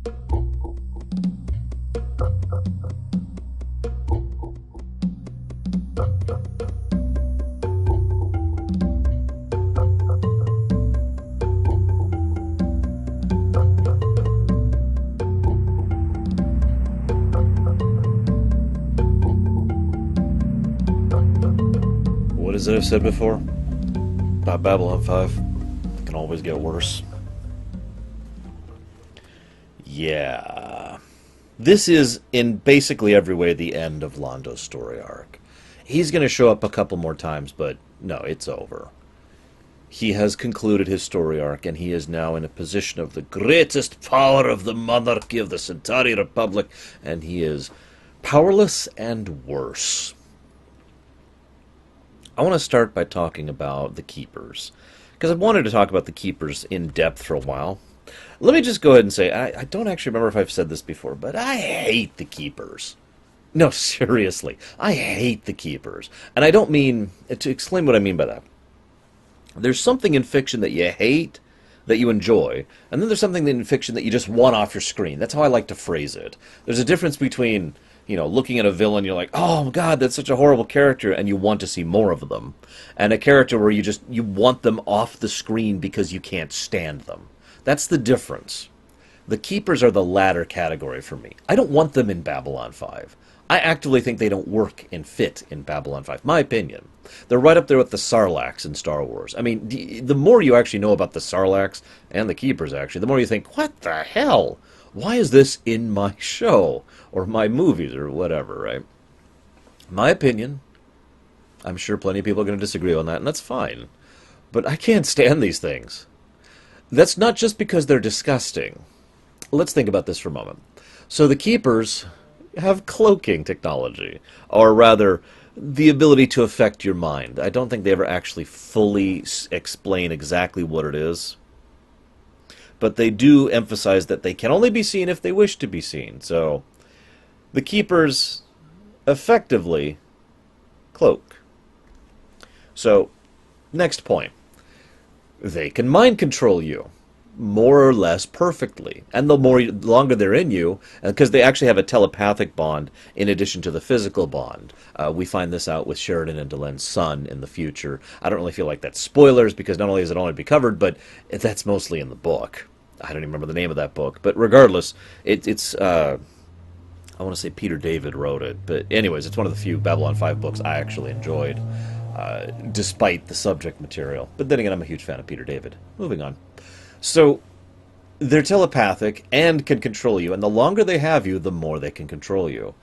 What is it I've said before? About Babylon 5? It can always get worse. Yeah. This is, in basically every way, the end of Londo's story arc. He's going to show up a couple more times, but no, it's over. He has concluded his story arc, and he is now in a position of the greatest power of the monarchy of the Centauri Republic, and he is powerless and worse. I want to start by talking about the Keepers, because I've wanted to talk about the Keepers in depth for a while. Let me just go ahead and say, I don't actually remember if I've said this before, but I hate the Keepers. No, seriously, I hate the Keepers. And I don't mean, to explain what I mean by that. There's something in fiction that you hate, that you enjoy, and then there's something in fiction that you just want off your screen. That's how I like to phrase it. There's a difference between, looking at a villain, you're like, oh God, that's such a horrible character, and you want to see more of them. And a character where you want them off the screen because you can't stand them. That's the difference. The Keepers are the latter category for me. I don't want them in Babylon 5. I actively think they don't work and fit in Babylon 5. My opinion. They're right up there with the Sarlaccs in Star Wars. I mean, the more you actually know about the Sarlaccs, and the Keepers actually, the more you think, what the hell? Why is this in my show? Or my movies, or whatever, right? My opinion. I'm sure plenty of people are going to disagree on that, and that's fine. But I can't stand these things. That's not just because they're disgusting. Let's think about this for a moment. So the Keepers have cloaking technology, or rather, the ability to affect your mind. I don't think they ever actually fully explain exactly what it is. But they do emphasize that they can only be seen if they wish to be seen. So the Keepers effectively cloak. So, next point. They can mind control you, more or less perfectly. And the longer they're in you, because they actually have a telepathic bond in addition to the physical bond. We find this out with Sheridan and Delenn's son in the future. I don't really feel like that's spoilers, because not only is it only be covered, but that's mostly in the book. I don't even remember the name of that book. But regardless, it's I want to say Peter David wrote it. But anyways, it's one of the few Babylon 5 books I actually enjoyed. Despite the subject material. But then again, I'm a huge fan of Peter David. Moving on. So, they're telepathic and can control you, and the longer they have you, the more they can control you.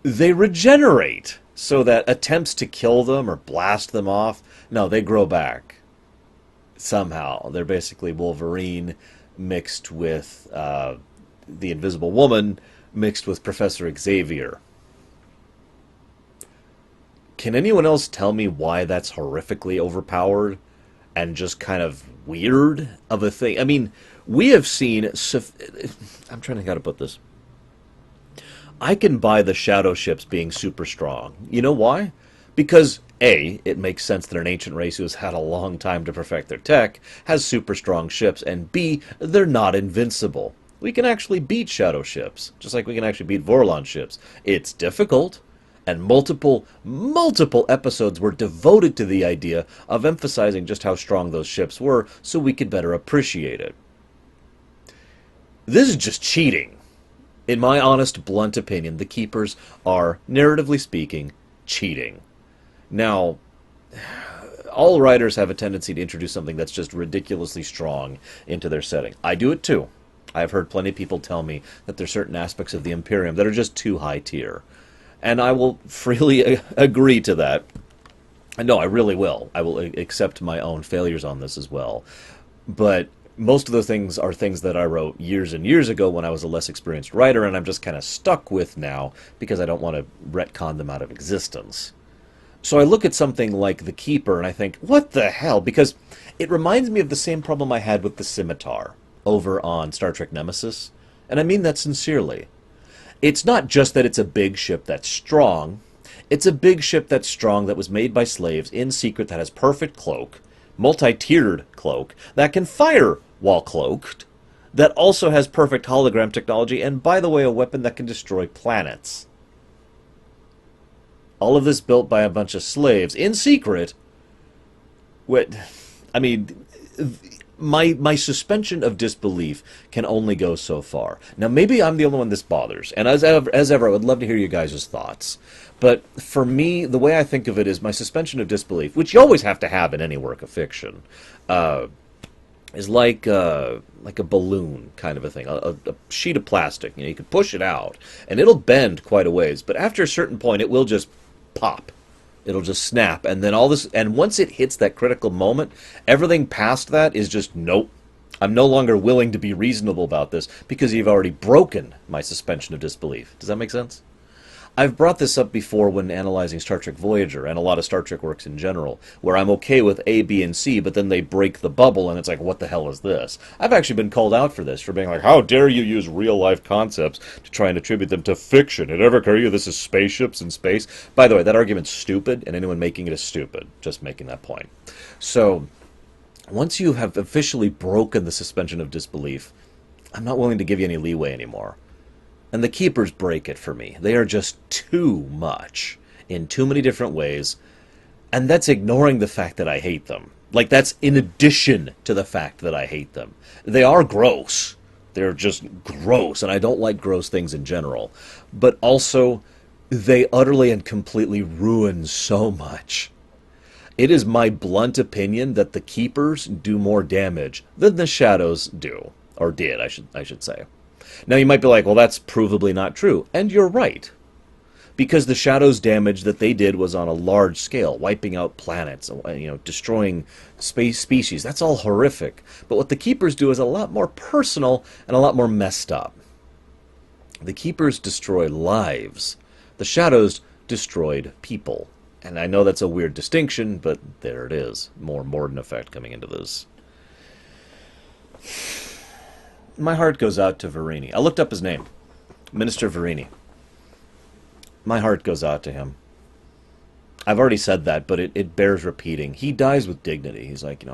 They regenerate, so that attempts to kill them or blast them off, no, they grow back. Somehow. They're basically Wolverine mixed with the Invisible Woman mixed with Professor Xavier. Can anyone else tell me why that's horrifically overpowered and just kind of weird of a thing? I mean, we have seen... I'm trying to think how to put this. I can buy the shadow ships being super strong. You know why? Because, A, it makes sense that an ancient race who has had a long time to perfect their tech has super strong ships, and B, they're not invincible. We can actually beat shadow ships, just like we can actually beat Vorlon ships. It's difficult. And multiple episodes were devoted to the idea of emphasizing just how strong those ships were so we could better appreciate it. This is just cheating. In my honest, blunt opinion, the Keepers are, narratively speaking, cheating. Now, all writers have a tendency to introduce something that's just ridiculously strong into their setting. I do it too. I've heard plenty of people tell me that there's certain aspects of the Imperium that are just too high tier. And I will freely agree to that. No, I really will. I will accept my own failures on this as well. But most of those things are things that I wrote years and years ago when I was a less experienced writer, and I'm just kind of stuck with now because I don't want to retcon them out of existence. So I look at something like The Keeper and I think, what the hell? Because it reminds me of the same problem I had with the Scimitar over on Star Trek Nemesis. And I mean that sincerely. It's not just that it's a big ship that's strong. It's a big ship that's strong that was made by slaves in secret that has perfect cloak, multi-tiered cloak, that can fire while cloaked, that also has perfect hologram technology, and by the way, a weapon that can destroy planets. All of this built by a bunch of slaves in secret. What? I mean, my suspension of disbelief can only go so far. Now, maybe I'm the only one this bothers, and as ever, I would love to hear you guys' thoughts. But for me, the way I think of it is my suspension of disbelief, which you always have to have in any work of fiction, is like a balloon kind of a thing, a sheet of plastic. You know, you can push it out, and it'll bend quite a ways, but after a certain point, it will just pop. It'll just snap, and then all this, and once it hits that critical moment, everything past that is just nope. I'm no longer willing to be reasonable about this because you've already broken my suspension of disbelief. Does that make sense? I've brought this up before when analyzing Star Trek Voyager and a lot of Star Trek works in general, where I'm okay with A, B, and C, but then they break the bubble and it's like, what the hell is this? I've actually been called out for this, for being like, how dare you use real-life concepts to try and attribute them to fiction? It ever occur to you this is spaceships in space? By the way, that argument's stupid, and anyone making it is stupid. Just making that point. So, once you have officially broken the suspension of disbelief, I'm not willing to give you any leeway anymore. And the Keepers break it for me. They are just too much in too many different ways. And that's ignoring the fact that I hate them. Like, that's in addition to the fact that I hate them. They are gross. They're just gross. And I don't like gross things in general. But also, they utterly and completely ruin so much. It is my blunt opinion that the Keepers do more damage than the Shadows do. Or did, I should say. Now, you might be like, well, that's provably not true. And you're right. Because the Shadows' damage that they did was on a large scale, wiping out planets, destroying space species. That's all horrific. But what the Keepers do is a lot more personal and a lot more messed up. The Keepers destroy lives. The Shadows destroyed people. And I know that's a weird distinction, but there it is. More Morden effect coming into this. My heart goes out to Verini. I looked up his name. Minister Verini. My heart goes out to him. I've already said that, but it bears repeating. He dies with dignity. He's like,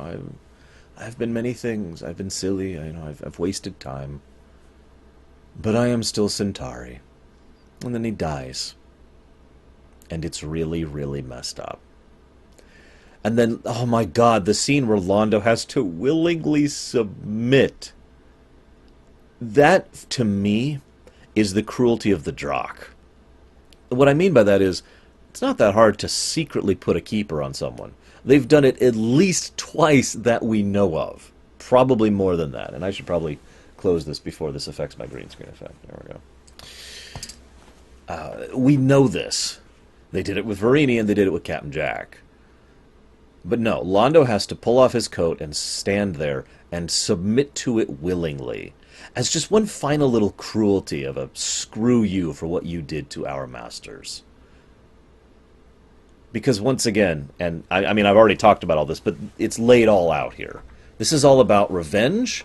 I've been many things. I've been silly. I've wasted time. But I am still Centauri. And then he dies. And it's really, really messed up. And then, oh my God, the scene where Londo has to willingly submit. That, to me, is the cruelty of the Drakh. What I mean by that is, it's not that hard to secretly put a keeper on someone. They've done it at least twice that we know of. Probably more than that. And I should probably close this before this affects my green screen effect. There we go. We know this. They did it with Verini and they did it with Captain Jack. But no, Londo has to pull off his coat and stand there and submit to it willingly. As just one final little cruelty of a screw you for what you did to our masters. Because once again, and I mean I've already talked about all this, but it's laid all out here. This is all about revenge.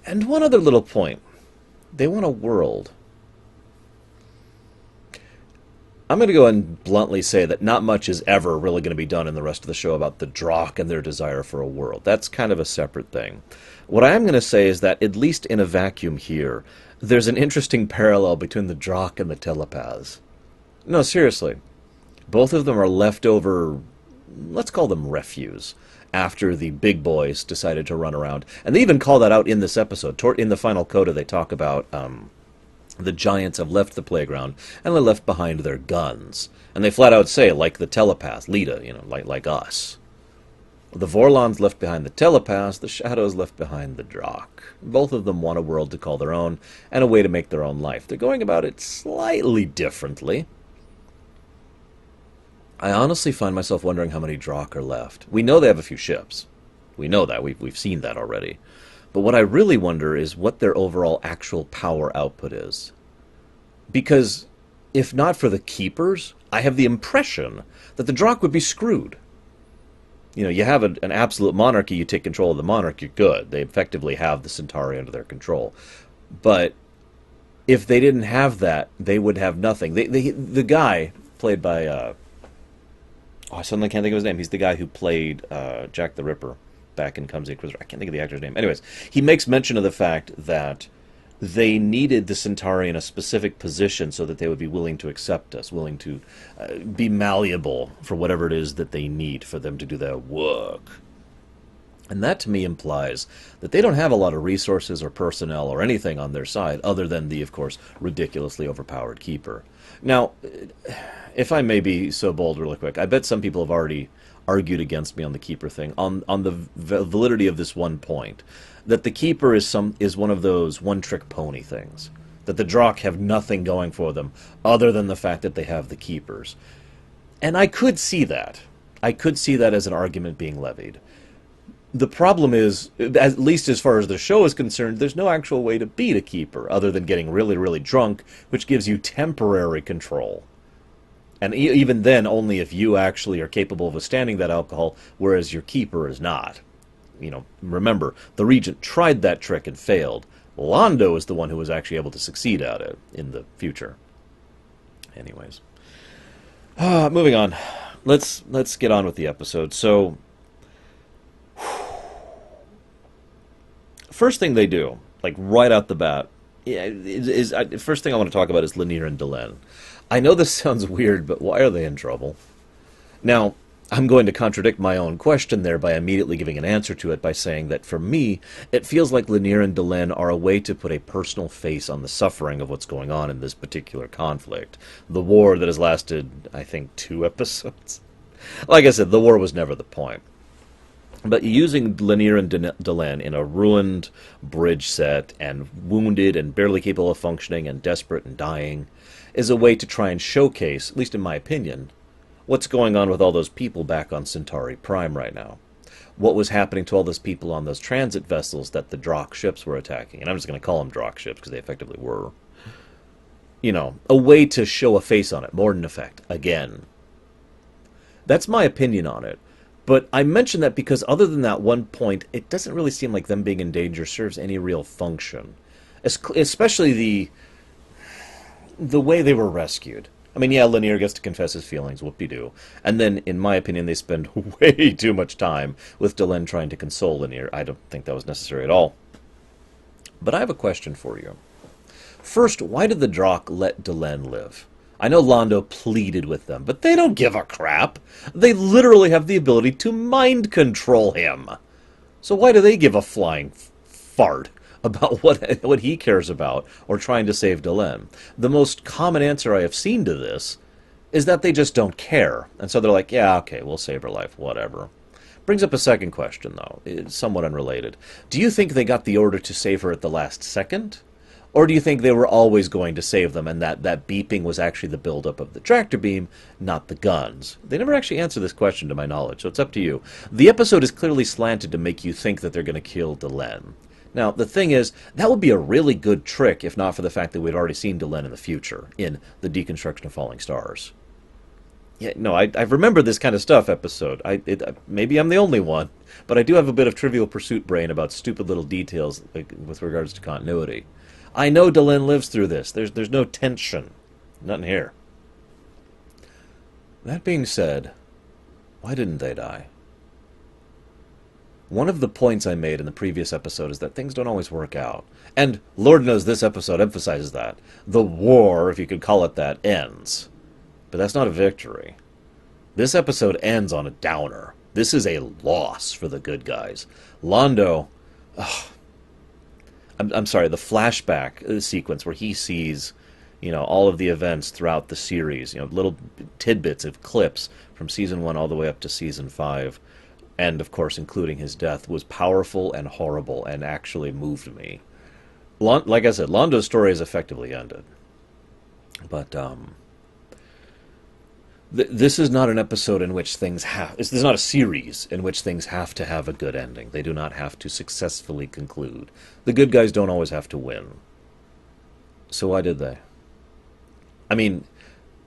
And one other little point. They want a world. I'm going to go and bluntly say that not much is ever really going to be done in the rest of the show about the Drakh and their desire for a world. That's kind of a separate thing. What I am going to say is that, at least in a vacuum here, there's an interesting parallel between the Drakh and the telepaths. No, seriously. Both of them are leftover, let's call them refuse, after the big boys decided to run around. And they even call that out in this episode. In the final coda, they talk about the giants have left the playground, and they left behind their guns. And they flat out say, like the telepath, Lita, like us. The Vorlons left behind the telepaths, the Shadows left behind the Drakh. Both of them want a world to call their own, and a way to make their own life. They're going about it slightly differently. I honestly find myself wondering how many Drakh are left. We know they have a few ships. We know that. We've seen that already. But what I really wonder is what their overall actual power output is. Because if not for the Keepers, I have the impression that the Drakh would be screwed. You have an absolute monarchy, you take control of the monarch, you're good. They effectively have the Centauri under their control. But if they didn't have that, they would have nothing. The guy, played by... I suddenly can't think of his name. He's the guy who played Jack the Ripper back in Comes the Inquisitor. I can't think of the actor's name. Anyways, he makes mention of the fact that they needed the Centauri in a specific position so that they would be willing to accept us, willing to be malleable for whatever it is that they need for them to do their work. And that to me implies that they don't have a lot of resources or personnel or anything on their side other than the, of course, ridiculously overpowered Keeper. Now, if I may be so bold really quick, I bet some people have already argued against me on the Keeper thing, on the validity of this one point, that the Keeper is one of those one-trick pony things, that the Drakh have nothing going for them other than the fact that they have the Keepers. And I could see that. I could see that as an argument being levied. The problem is, at least as far as the show is concerned, there's no actual way to beat a Keeper other than getting really, really drunk, which gives you temporary control. And even then, only if you actually are capable of withstanding that alcohol, whereas your Keeper is not. Remember, the Regent tried that trick and failed. Londo is the one who was actually able to succeed at it in the future. Anyways. Moving on. Let's get on with the episode. So, first thing they do, like right out the bat, first thing I want to talk about is Lennier and Delenn. I know this sounds weird, but why are they in trouble? Now, I'm going to contradict my own question there by immediately giving an answer to it by saying that for me, it feels like Lennier and Delenn are a way to put a personal face on the suffering of what's going on in this particular conflict. The war that has lasted, I think, 2 episodes. Like I said, the war was never the point. But using Lennier and Delenn in a ruined bridge set and wounded and barely capable of functioning and desperate and dying is a way to try and showcase, at least in my opinion, what's going on with all those people back on Centauri Prime right now. What was happening to all those people on those transit vessels that the Drakh ships were attacking. And I'm just going to call them Drakh ships because they effectively were. A way to show a face on it, more than effect, again. That's my opinion on it. But I mention that because other than that one point, it doesn't really seem like them being in danger serves any real function. Especially the way they were rescued. I mean, yeah, Lennier gets to confess his feelings, whoop-de-doo. And then, in my opinion, they spend way too much time with Delenn trying to console Lennier. I don't think that was necessary at all. But I have a question for you. First, why did the Drakh let Delenn live? I know Londo pleaded with them, but they don't give a crap. They literally have the ability to mind control him. So why do they give a flying fart about what he cares about or trying to save Delenn? The most common answer I have seen to this is that they just don't care. And so they're like, yeah, okay, we'll save her life, whatever. Brings up a second question, though. It's somewhat unrelated. Do you think they got the order to save her at the last second? Or do you think they were always going to save them and that beeping was actually the buildup of the tractor beam, not the guns? They never actually answer this question to my knowledge, so it's up to you. The episode is clearly slanted to make you think that they're going to kill Delenn. Now, the thing is, that would be a really good trick if not for the fact that we'd already seen Delenn in the future, in The Deconstruction of Falling Stars. Yeah, no, I remember this kind of stuff episode. Maybe I'm the only one, but I do have a bit of Trivial Pursuit brain about stupid little details with regards to continuity. I know Delenn lives through this. There's no tension. Nothing here. That being said, why didn't they die? One of the points I made in the previous episode is that things don't always work out. And Lord knows this episode emphasizes that. The war, if you could call it that, ends. But that's not a victory. This episode ends on a downer. This is a loss for the good guys. Londo... I'm sorry, the flashback sequence where he sees, all of the events throughout the series, little tidbits of clips from Season 1 all the way up to Season 5, and, of course, including his death, was powerful and horrible and actually moved me. Like I said, Londo's story is effectively ended. But, this is not an episode in which things have... This is not a series in which things have to have a good ending. They do not have to successfully conclude. The good guys don't always have to win. So why did they? I mean,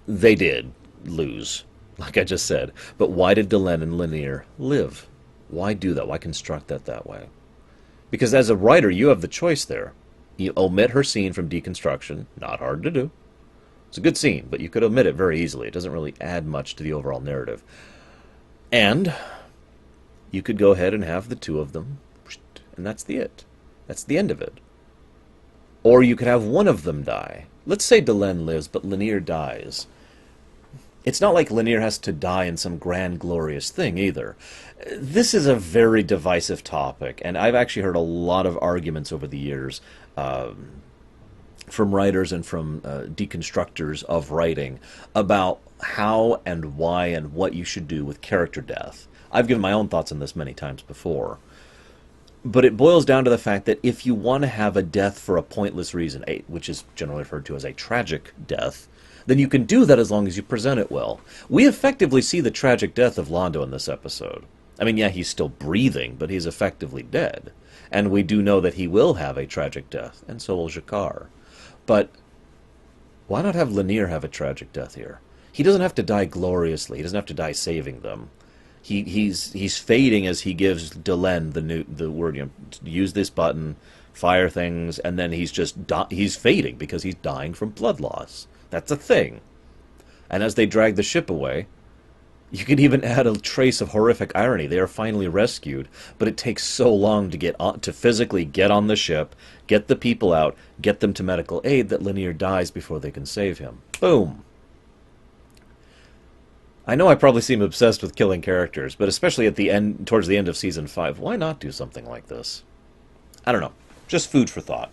they did lose, like I just said. But why did Delenn and Lennier live? Why do that? Why construct that way? Because as a writer, you have the choice there. You omit her scene from Deconstruction. Not hard to do. It's a good scene, but you could omit it very easily. It doesn't really add much to the overall narrative. And You could go ahead and have the two of them, and that's the it. That's the end of it. Or you could have one of them die. Let's say Delenn lives, but Lennier dies. It's not like Lennier has to die in some grand, glorious thing, either. This is a very divisive topic, and I've actually heard a lot of arguments over the years from writers and from deconstructors of writing about how and why and what you should do with character death. I've given my own thoughts on this many times before. But it boils down to the fact that if you want to have a death for a pointless reason, which is generally referred to as a tragic death, then you can do that as long as you present it well. We effectively see the tragic death of Londo in this episode. I mean, yeah, he's still breathing, but he's effectively dead. And we do know that he will have a tragic death, and so will G'Kar. But why not have Lennier have a tragic death here? He doesn't have to die gloriously. He doesn't have to die saving them. He's fading as he gives Delenn the word, use this button, fire things, and then he's fading because he's dying from blood loss. That's a thing. And as they drag the ship away, you could even add a trace of horrific irony. They are finally rescued, but it takes so long to physically get on the ship, get the people out, get them to medical aid that Lennier dies before they can save him. Boom. I know I probably seem obsessed with killing characters, but especially at the end, towards the end of Season 5, why not do something like this? I don't know. Just food for thought.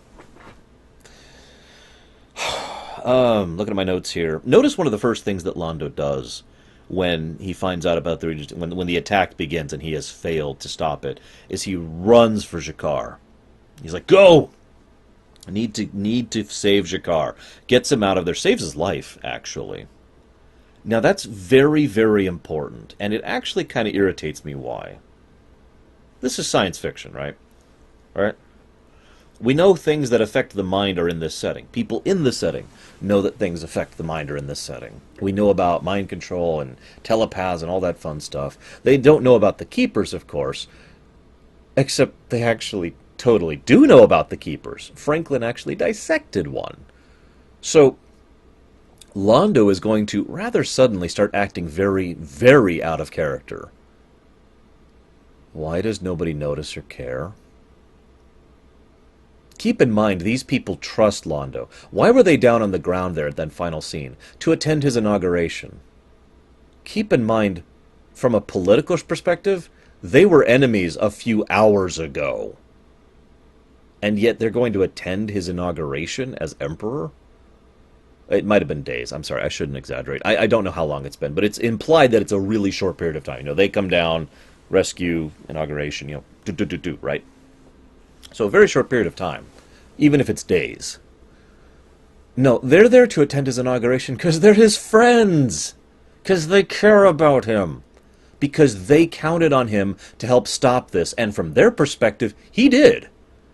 Looking at my notes here. Notice one of the first things that Londo does when he finds out about when the attack begins and he has failed to stop it, is he runs for G'Kar. He's like, go! I need to save G'Kar. Gets him out of there. Saves his life, actually. Now, that's very, very important, and it actually kind of irritates me why. This is science fiction, right? Right? We know things that affect the mind are in this setting. People in the setting know that things affect the mind are in this setting. We know about mind control and telepaths and all that fun stuff. They don't know about the Keepers, of course, except they actually totally do know about the Keepers. Franklin actually dissected one. So Londo is going to rather suddenly start acting very, very out of character. Why does nobody notice or care? Keep in mind, these people trust Londo. Why were they down on the ground there at that final scene? To attend his inauguration. Keep in mind, from a political perspective, they were enemies a few hours ago. And yet they're going to attend his inauguration as emperor? It might have been days. I'm sorry, I shouldn't exaggerate. I don't know how long it's been, but it's implied that it's a really short period of time. They come down, rescue, inauguration, right? So a very short period of time, even if it's days. No, they're there to attend his inauguration because they're his friends. Because they care about him. Because they counted on him to help stop this. And from their perspective, he did.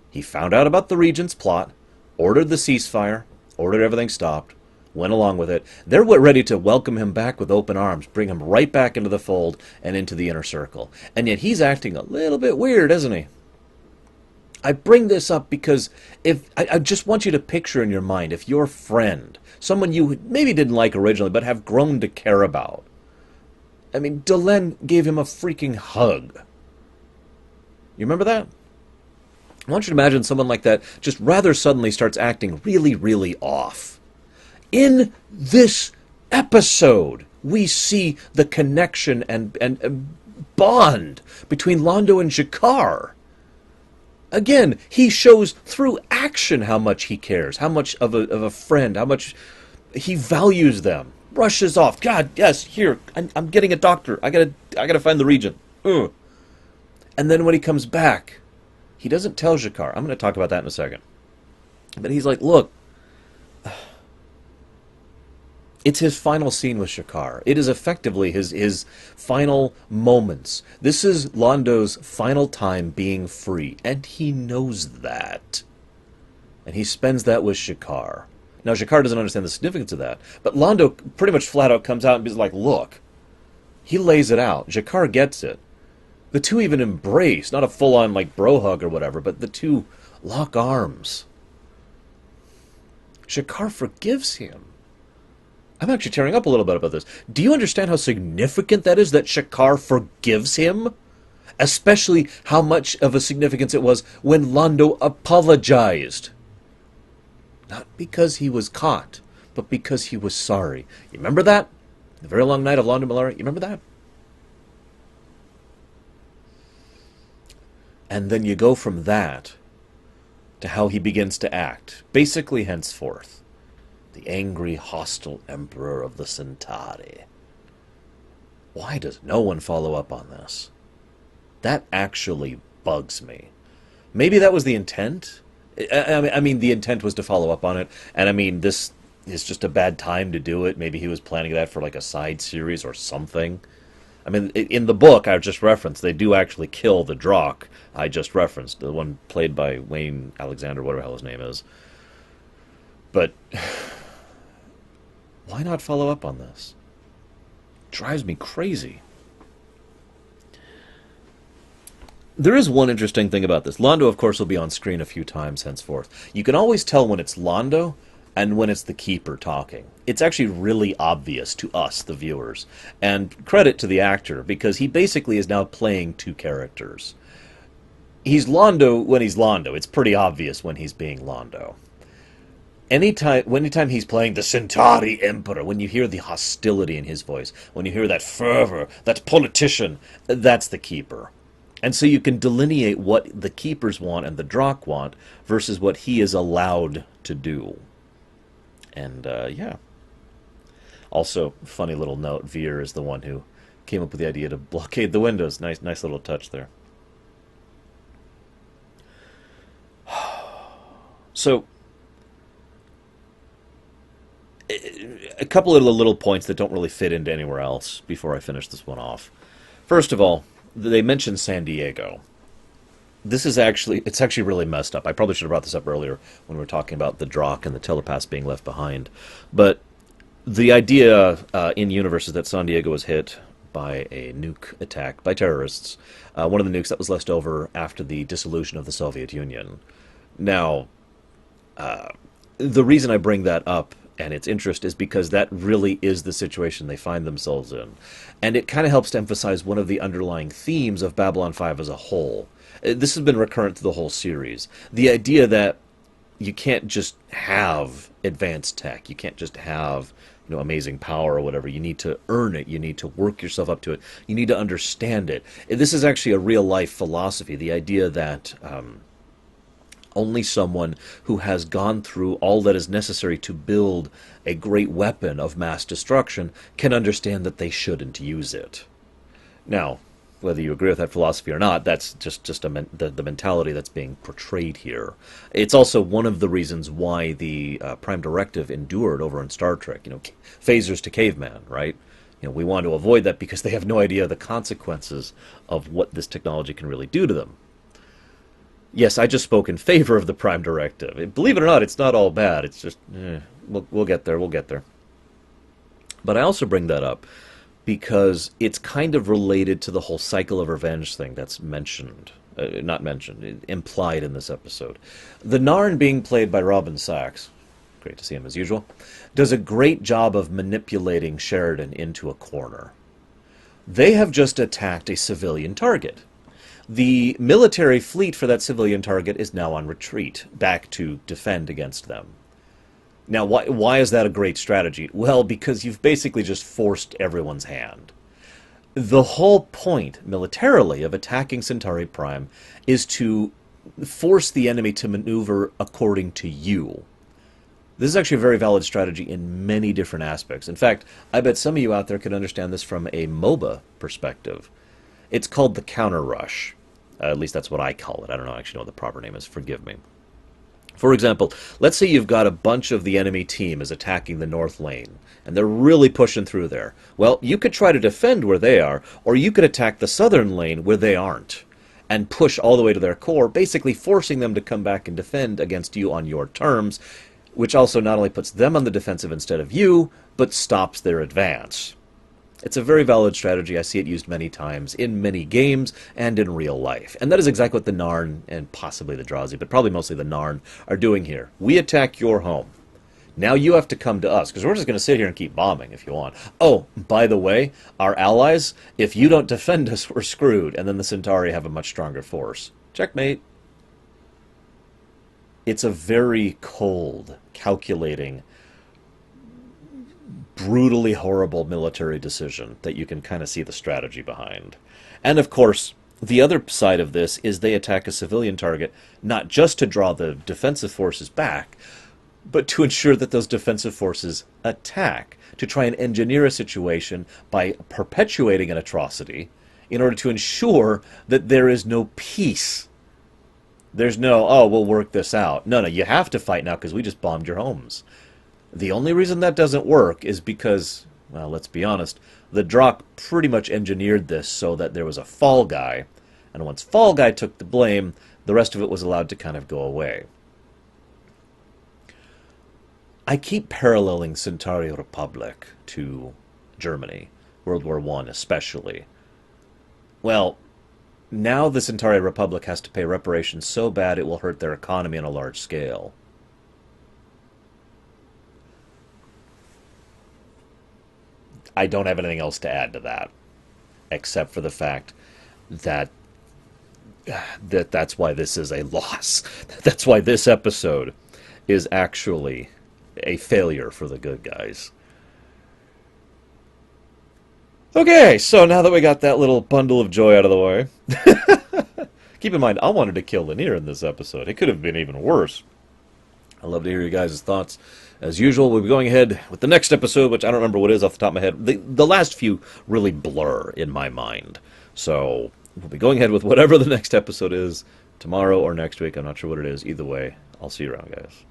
He found out about the Regent's plot, ordered the ceasefire, ordered everything stopped, went along with it. They're ready to welcome him back with open arms, bring him right back into the fold and into the inner circle. And yet he's acting a little bit weird, isn't he? I bring this up because I just want you to picture in your mind, if your friend, someone you maybe didn't like originally but have grown to care about. I mean, Delenn gave him a freaking hug. You remember that? I want you to imagine someone like that just rather suddenly starts acting really, really off. In this episode, we see the connection and bond between Londo and G'Kar. Again, he shows through action how much he cares, how much of a friend, how much he values them. Rushes off. God, yes, here, I'm getting a doctor. I gotta find the Regent. Ugh. And then when he comes back, he doesn't tell G'Kar. I'm going to talk about that in a second. But he's like, look, it's his final scene with G'Kar. It is effectively his final moments. This is Londo's final time being free, and he knows that. And he spends that with G'Kar. Now, G'Kar doesn't understand the significance of that, but Londo pretty much flat out comes out and is like, look. He lays it out. G'Kar gets it. The two even embrace, not a full-on, bro hug or whatever, but the two lock arms. G'Kar forgives him. I'm actually tearing up a little bit about this. Do you understand how significant that is, that G'Kar forgives him? Especially how much of a significance it was when Londo apologized. Not because he was caught, but because he was sorry. You remember that? The very long night of Londo Mollari? You remember that? And then you go from that to how he begins to act. Basically, henceforth, the angry, hostile emperor of the Centauri. Why does no one follow up on this? That actually bugs me. Maybe that was the intent. I mean, the intent was to follow up on it, and I mean, this is just a bad time to do it. Maybe he was planning that for like a side series or something. I mean, in the book I just referenced, they do actually kill the Drakh I just referenced, the one played by Wayne Alexander, whatever the hell his name is. But why not follow up on this? It drives me crazy. There is one interesting thing about this. Londo, of course, will be on screen a few times henceforth. You can always tell when it's Londo and when it's the Keeper talking. It's actually really obvious to us, the viewers. And credit to the actor, because he basically is now playing two characters. He's Londo when he's Londo. It's pretty obvious when he's being Londo. Anytime he's playing the Centauri Emperor, when you hear the hostility in his voice, when you hear that fervor, that politician, that's the Keeper. And so you can delineate what the Keepers want and the Drakh want versus what he is allowed to do. And, yeah. Also, funny little note, Veer is the one who came up with the idea to blockade the windows. Nice little touch there. So, a couple of little points that don't really fit into anywhere else before I finish this one off. First of all, they mentioned San Diego. It's actually really messed up. I probably should have brought this up earlier when we were talking about the Drakh and the telepaths being left behind. But the idea in universe is that San Diego was hit by a nuke attack by terrorists. One of the nukes that was left over after the dissolution of the Soviet Union. Now, the reason I bring that up and its interest is because that really is the situation they find themselves in. And it kind of helps to emphasize one of the underlying themes of Babylon 5 as a whole. This has been recurrent to the whole series. The idea that you can't just have advanced tech. You can't just have, amazing power or whatever. You need to earn it. You need to work yourself up to it. You need to understand it. This is actually a real-life philosophy. The idea that only someone who has gone through all that is necessary to build a great weapon of mass destruction can understand that they shouldn't use it. Now, whether you agree with that philosophy or not, that's just the mentality that's being portrayed here. It's also one of the reasons why the Prime Directive endured over in Star Trek. Phasers to caveman, right? We want to avoid that because they have no idea the consequences of what this technology can really do to them. Yes, I just spoke in favor of the Prime Directive. Believe it or not, it's not all bad. It's just, we'll get there, we'll get there. But I also bring that up because it's kind of related to the whole cycle of revenge thing that's mentioned. Implied in this episode. The Narn being played by Robin Sachs, great to see him as usual, does a great job of manipulating Sheridan into a corner. They have just attacked a civilian target. The military fleet for that civilian target is now on retreat, back to defend against them. Now, why is that a great strategy? Well, because you've basically just forced everyone's hand. The whole point, militarily, of attacking Centauri Prime is to force the enemy to maneuver according to you. This is actually a very valid strategy in many different aspects. In fact, I bet some of you out there could understand this from a MOBA perspective. It's called the counter rush. At least that's what I call it. I don't actually know what the proper name is. Forgive me. For example, let's say you've got a bunch of the enemy team is attacking the north lane, and they're really pushing through there. Well, you could try to defend where they are, or you could attack the southern lane where they aren't, and push all the way to their core, basically forcing them to come back and defend against you on your terms, which also not only puts them on the defensive instead of you, but stops their advance. It's a very valid strategy. I see it used many times in many games and in real life. And that is exactly what the Narn, and possibly the Drazi, but probably mostly the Narn, are doing here. We attack your home. Now you have to come to us, because we're just going to sit here and keep bombing if you want. Oh, by the way, our allies, if you don't defend us, we're screwed. And then the Centauri have a much stronger force. Checkmate. It's a very cold, calculating, brutally horrible military decision that you can kind of see the strategy behind. And of course, the other side of this is they attack a civilian target, not just to draw the defensive forces back, but to ensure that those defensive forces attack, to try and engineer a situation by perpetuating an atrocity in order to ensure that there is no peace. There's no, oh, we'll work this out. No, you have to fight now because we just bombed your homes. The only reason that doesn't work is because, well, let's be honest, the Drakh pretty much engineered this so that there was a fall guy, and once fall guy took the blame, the rest of it was allowed to kind of go away. I keep paralleling Centauri Republic to Germany, World War I especially. Well, now the Centauri Republic has to pay reparations so bad it will hurt their economy on a large scale. I don't have anything else to add to that, except for the fact that that's why this is a loss. That's why this episode is actually a failure for the good guys. Okay, so now that we got that little bundle of joy out of the way, keep in mind, I wanted to kill Lanier in this episode. It could have been even worse. I'd love to hear you guys' thoughts. As usual, we'll be going ahead with the next episode, which I don't remember what it is off the top of my head. The last few really blur in my mind. So we'll be going ahead with whatever the next episode is, tomorrow or next week. I'm not sure what it is. Either way, I'll see you around, guys.